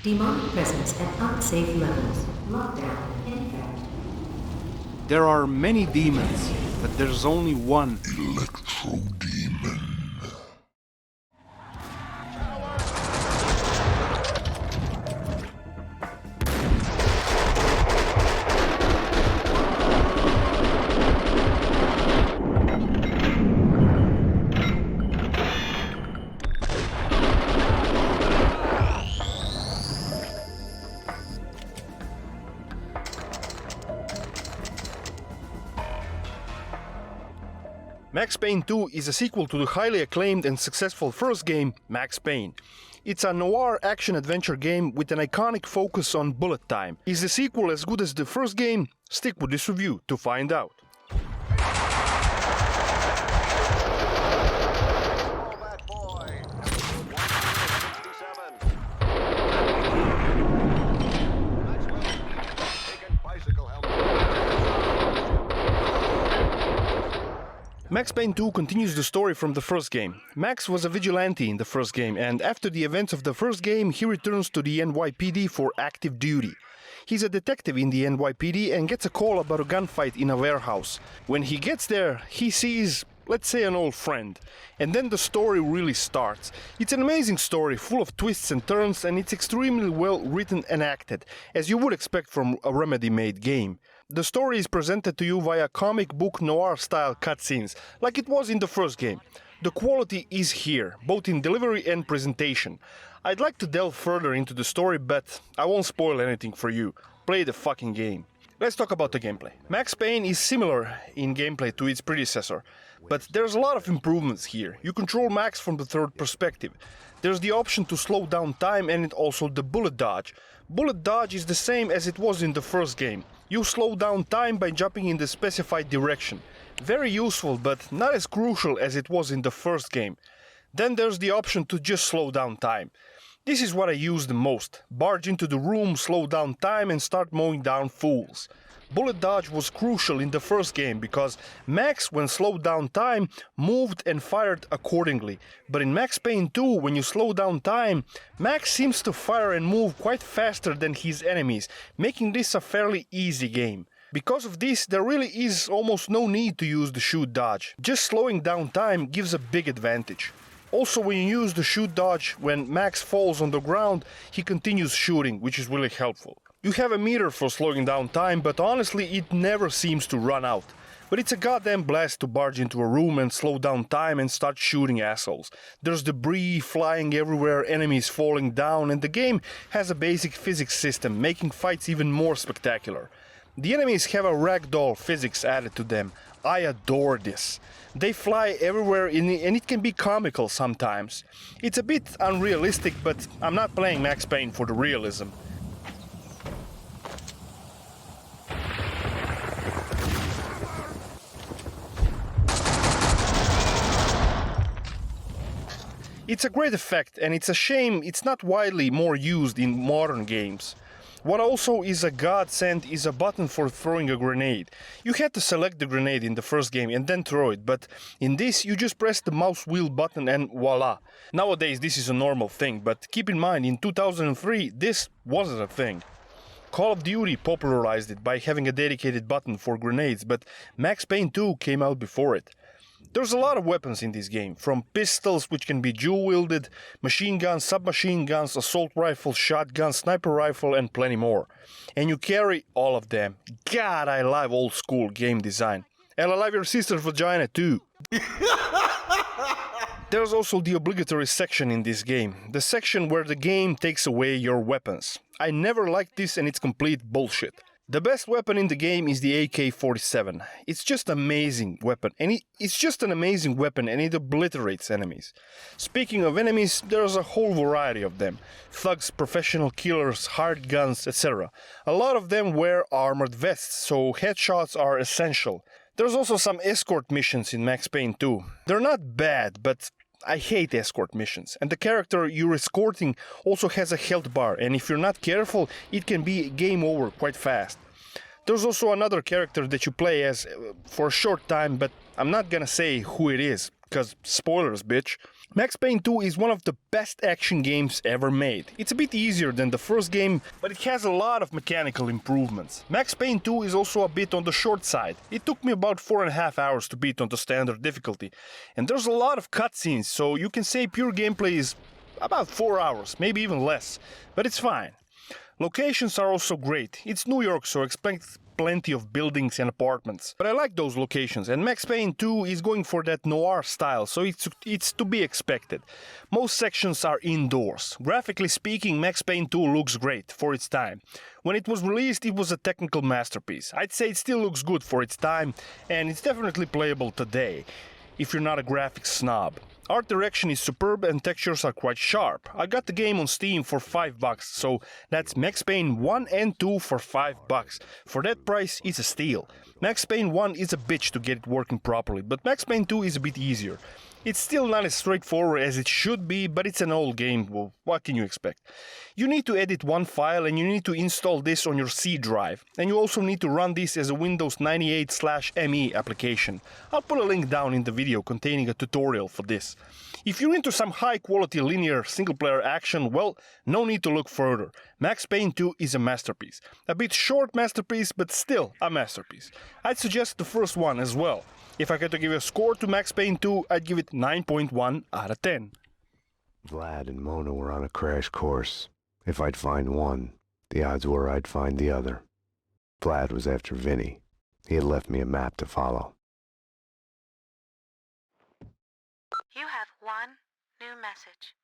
Demonic presence at unsafe levels. Lockdown in effect. There are many demons, but there's only one. Electro Demon. Max Payne 2 is a sequel to the highly acclaimed and successful first game, Max Payne. It's a noir action-adventure game with an iconic focus on bullet time. Is the sequel as good as the first game? Stick with this review to find out. Max Payne 2 continues the story from the first game. Max was a vigilante in the first game, and after the events of the first game, he returns to the NYPD for active duty. He's a detective in the NYPD and gets a call about a gunfight in a warehouse. When he gets there, he sees, let's say, an old friend. And then the story really starts. It's an amazing story, full of twists and turns, and it's extremely well written and acted, as you would expect from a Remedy-made game. The story is presented to you via comic book noir-style cutscenes, like it was in the first game. The quality is here, both in delivery and presentation. I'd like to delve further into the story, but I won't spoil anything for you. Play the fucking game. Let's talk about the gameplay. Max Payne is similar in gameplay to its predecessor, but there's a lot of improvements here. You control Max from the third perspective. There's the option to slow down time and also the bullet dodge. Bullet dodge is the same as it was in the first game. You slow down time by jumping in the specified direction. Very useful, but not as crucial as it was in the first game. Then there's the option to just slow down time. This is what I use the most. Barge into the room, slow down time and start mowing down fools. Bullet dodge was crucial in the first game because Max, when slowed down time, moved and fired accordingly. But in Max Payne 2, when you slow down time, Max seems to fire and move quite faster than his enemies, making this a fairly easy game. Because of this, there really is almost no need to use the shoot dodge. Just slowing down time gives a big advantage. Also, when you use the shoot dodge, when Max falls on the ground, he continues shooting, which is really helpful. You have a meter for slowing down time, but honestly it never seems to run out. But it's a goddamn blast to barge into a room and slow down time and start shooting assholes. There's debris flying everywhere, enemies falling down, and the game has a basic physics system, making fights even more spectacular. The enemies have a ragdoll physics added to them. I adore this. They fly everywhere and it can be comical sometimes. It's a bit unrealistic, but I'm not playing Max Payne for the realism. It's a great effect, and it's a shame it's not widely more used in modern games. What also is a godsend is a button for throwing a grenade. You had to select the grenade in the first game and then throw it, but in this you just press the mouse wheel button and voila. Nowadays this is a normal thing, but keep in mind in 2003 this wasn't a thing. Call of Duty popularized it by having a dedicated button for grenades, but Max Payne 2 came out before it. There's a lot of weapons in this game, from pistols which can be dual-wielded, machine guns, submachine guns, assault rifle, shotgun, sniper rifle and plenty more. And you carry all of them. God, I love old school game design. And I love your sister's vagina too. There's also the obligatory section in this game, the section where the game takes away your weapons. I never liked this and it's complete bullshit. The best weapon in the game is the AK-47. It's just an amazing weapon, and it obliterates enemies. Speaking of enemies, there's a whole variety of them. Thugs, professional killers, hard guns, etc. A lot of them wear armored vests, so headshots are essential. There's also some escort missions in Max Payne 2. They're not bad, but I hate escort missions, and the character you're escorting also has a health bar, and if you're not careful, it can be game over quite fast. There's also another character that you play as for a short time, but I'm not gonna say who it is, cause spoilers, bitch. Max Payne 2 is one of the best action games ever made. It's a bit easier than the first game, but it has a lot of mechanical improvements. Max Payne 2 is also a bit on the short side. It took me about 4.5 hours to beat on the standard difficulty. And there's a lot of cutscenes, so you can say pure gameplay is about 4 hours, maybe even less. But it's fine. Locations are also great. It's New York, so expect plenty of buildings and apartments. But I like those locations, and Max Payne 2 is going for that noir style, so it's to be expected. Most sections are indoors. Graphically speaking, Max Payne 2 looks great for its time. When it was released, it was a technical masterpiece. I'd say it still looks good for its time, and it's definitely playable today, if you're not a graphics snob. Art direction is superb and textures are quite sharp. I got the game on Steam for $5, so that's Max Payne 1 and 2 for $5. For that price, it's a steal. Max Payne 1 is a bitch to get it working properly, but Max Payne 2 is a bit easier. It's still not as straightforward as it should be, but it's an old game, well, what can you expect? You need to edit one file and you need to install this on your C drive. And you also need to run this as a Windows 98/ME application. I'll put a link down in the video containing a tutorial for this. If you're into some high-quality linear single-player action, well, no need to look further. Max Payne 2 is a masterpiece. A bit short masterpiece, but still a masterpiece. I'd suggest the first one as well. If I had to give a score to Max Payne 2, I'd give it 9.1 out of 10. Vlad and Mona were on a crash course. If I'd find one, the odds were I'd find the other. Vlad was after Vinny. He had left me a map to follow. You have one new message.